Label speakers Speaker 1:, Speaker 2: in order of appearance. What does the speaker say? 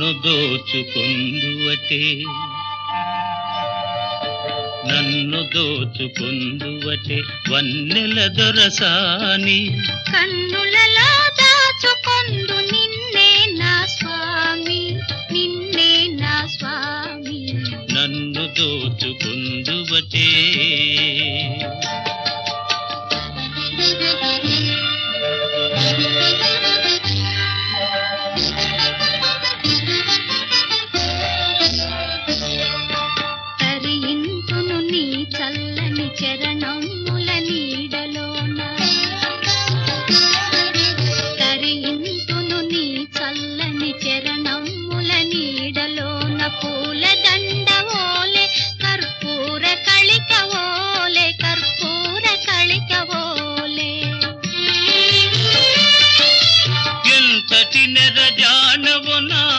Speaker 1: నన్ను దోచుకొందువటే నన్ను దోచుకొందువటే వన్నెల దొరసాని
Speaker 2: కన్నులలో దాచుకొందు నిన్నే నా స్వామి నిన్నే నా స్వామి
Speaker 1: నన్ను దోచుకొందువటే
Speaker 2: తరింతును నీ చల్లని చరణముల నీడలోన తరింతును నీ చల్లని చరణముల నీడలోన పూల దండవోలే కర్పూర కళికవోలే కర్పూర కళికవోలే
Speaker 1: ఎంతటి నెరజా